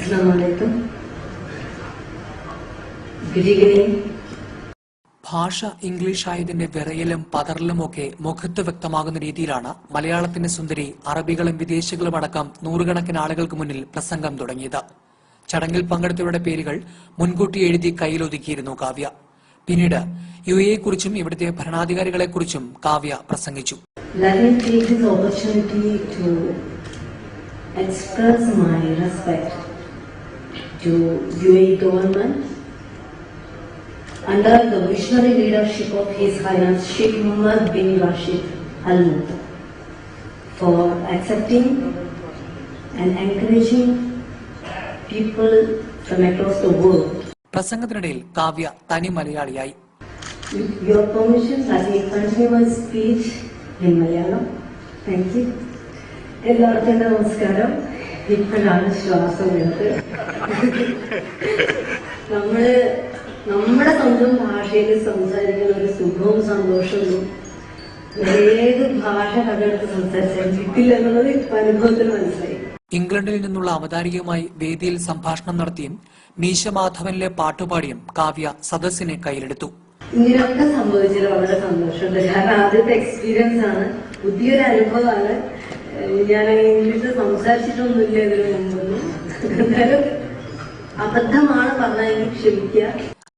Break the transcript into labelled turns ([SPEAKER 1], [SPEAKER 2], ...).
[SPEAKER 1] Assalamualaikum. Good evening.
[SPEAKER 2] ഭാഷ English ആയതിന്റെ വിറയലും പതറലുമൊക്കെ മുഖത്ത് വ്യക്തമാകുന്ന രീതിയിലാണ് മലയാളത്തിന്റെ സുന്ദരി അറബികളും വിദേശികളും അടക്കം നൂറുകണക്കിന് ആളുകൾക്ക് മുന്നിൽ പ്രസംഗം തുടങ്ങിയത്. ചടങ്ങിൽ പങ്കെടുത്തവരുടെ പേരുകൾ മുൻകൂട്ടി എഴുതി കയ്യിലൊതുക്കിയിരുന്നു കാവ്യ. പിന്നീട് യുഎഇയെക്കുറിച്ചും ഇവിടുത്തെ ഭരണാധികാരികളെക്കുറിച്ചും കാവ്യ പ്രസംഗിച്ചു.
[SPEAKER 1] Express my respect to UAE government under the visionary leadership of His Highness Sheikh Mohammed bin Rashid Al Maktoum for accepting and encouraging people from across the world.
[SPEAKER 2] പ്രസംഗത്തിനിടയിൽ Kavya തനി മലയാളിയായി.
[SPEAKER 1] With your permission, let me continue my speech in Malayalam. Thank you. എല്ലാവർക്കും നമസ്കാരം. ഇപ്പോഴാണ് ശ്വാസം എടുത്ത് നമ്മുടെ സ്വന്തം ഭാഷയിൽ സംസാരിക്കുന്ന ഒരു സുഖവും സന്തോഷവും ഏത് ഭാഷ കണ്ടെടുത്ത് സംസാരിച്ചാൽ കിട്ടില്ല എന്നുള്ളത് ഇപ്പൊ അനുഭവത്തിൽ മനസ്സിലായി.
[SPEAKER 2] ഇംഗ്ലണ്ടിൽ നിന്നുള്ള അവതാരികയുമായി വേദിയിൽ സംഭാഷണം നടത്തിയും മീശ മാധവനിലെ പാട്ടുപാടിയും കാവ്യ സദസ്സിനെ കയ്യിലെടുത്തു.
[SPEAKER 1] ഇങ്ങനെയൊക്കെ സംഭവിച്ചത് വളരെ സന്തോഷമുണ്ട്. കാരണം ആദ്യത്തെ എക്സ്പീരിയൻസ് ആണ്, പുതിയൊരു അനുഭവമാണ്. ഞാൻ ഇംഗ്ലീഷിൽ സംസാരിച്ചിട്ടൊന്നുമില്ല ഇതിനു മുമ്പൊന്നും. എന്തായാലും അബദ്ധമാണ് പറഞ്ഞതെങ്കിൽ ക്ഷമിക്കുക.